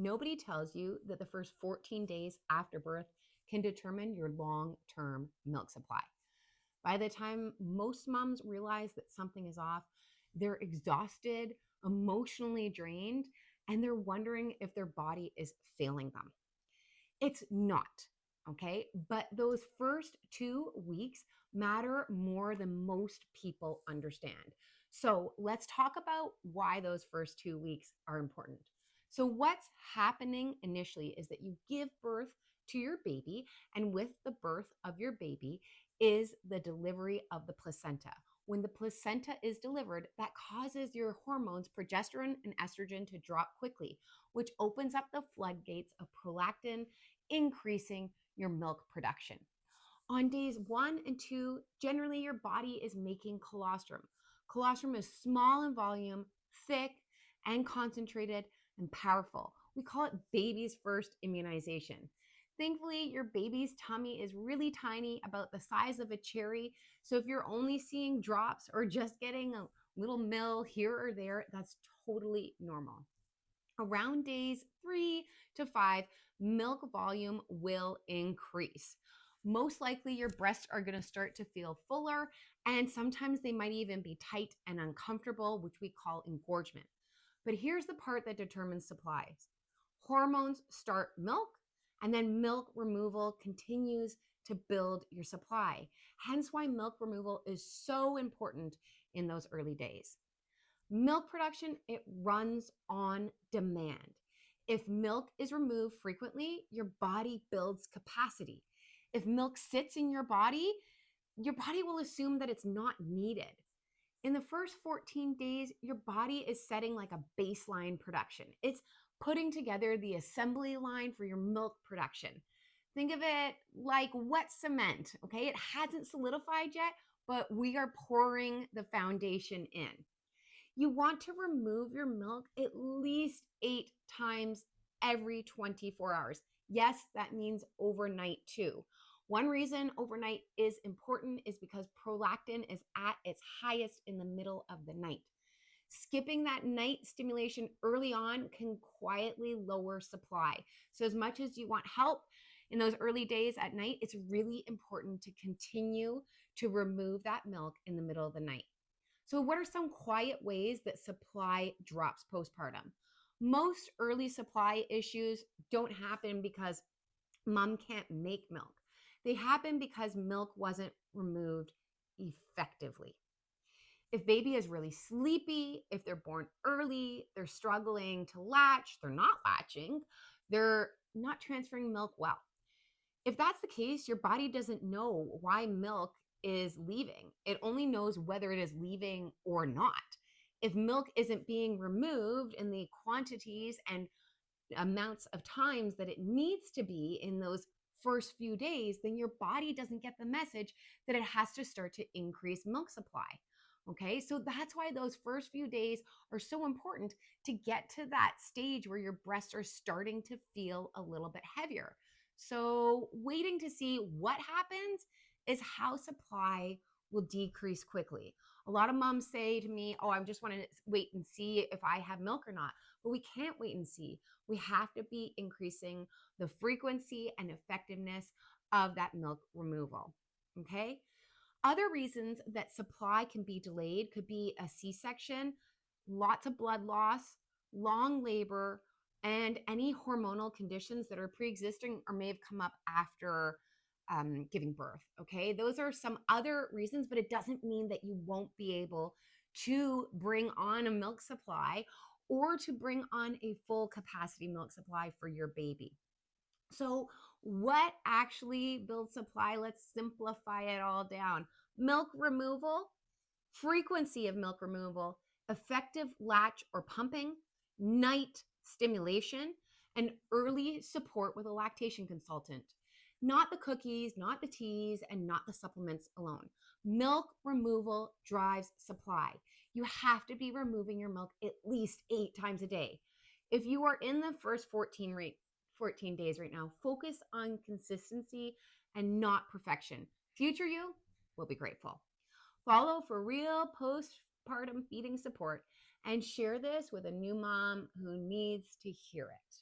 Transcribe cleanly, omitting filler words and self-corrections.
Nobody tells you that the first 14 days after birth can determine your long-term milk supply. By the time most moms realize that something is off, they're exhausted, emotionally drained, and they're wondering if their body is failing them. It's not, okay? But those first 2 weeks matter more than most people understand. So let's talk about why those first 2 weeks are important. So, what's happening initially is that you give birth to your baby, and with the birth of your baby is the delivery of the placenta. When the placenta is delivered, that causes your hormones, progesterone and estrogen, to drop quickly, which opens up the floodgates of prolactin, increasing your milk production. On days 1 and 2, generally your body is making colostrum. Colostrum is small in volume, thick and concentrated and powerful. We call it baby's first immunization. Thankfully, your baby's tummy is really tiny, about the size of a cherry. So if you're only seeing drops or just getting a little mill here or there, that's totally normal. Around days 3 to 5, milk volume will increase. Most likely, your breasts are going to start to feel fuller, and sometimes they might even be tight and uncomfortable, which we call engorgement. But here's the part that determines supplies. Hormones start milk, and then milk removal continues to build your supply. Hence why milk removal is so important in those early days. Milk production, it runs on demand. If milk is removed frequently, your body builds capacity. If milk sits in your body will assume that it's not needed. In the first 14 days, your body is setting like a baseline production. It's putting together the assembly line for your milk production. Think of it like wet cement, okay? It hasn't solidified yet, but we are pouring the foundation in. You want to remove your milk at least 8 times every 24 hours. Yes, that means overnight too. One reason overnight is important is because prolactin is at its highest in the middle of the night. Skipping that night stimulation early on can quietly lower supply. So as much as you want help in those early days at night, it's really important to continue to remove that milk in the middle of the night. So what are some quiet ways that supply drops postpartum? Most early supply issues don't happen because mom can't make milk. They happen because milk wasn't removed effectively. If baby is really sleepy, if they're born early, they're struggling to latch, they're not latching, they're not transferring milk well. If that's the case, your body doesn't know why milk is leaving. It only knows whether it is leaving or not. If milk isn't being removed in the quantities and amounts of times that it needs to be in those first few days, then your body doesn't get the message that it has to start to increase milk supply. Okay, so that's why those first few days are so important, to get to that stage where your breasts are starting to feel a little bit heavier. So waiting to see what happens is how supply will decrease quickly. A lot of moms say to me, oh, I just want to wait and see if I have milk or not. But we can't wait and see. We have to be increasing the frequency and effectiveness of that milk removal. Okay? Other reasons that supply can be delayed could be a C-section, lots of blood loss, long labor, and any hormonal conditions that are pre-existing or may have come up after giving birth. Okay, those are some other reasons, but it doesn't mean that you won't be able to bring on a milk supply or to bring on a full capacity milk supply for your baby. So what actually builds supply? Let's simplify it all down. Milk removal, frequency of milk removal, effective latch or pumping, night stimulation, and early support with a lactation consultant. Not the cookies, not the teas, and not the supplements alone. Milk removal drives supply. You have to be removing your milk at least 8 times a day. If you are in the first 14 days right now, focus on consistency and not perfection. Future you will be grateful. Follow for real postpartum feeding support and share this with a new mom who needs to hear it.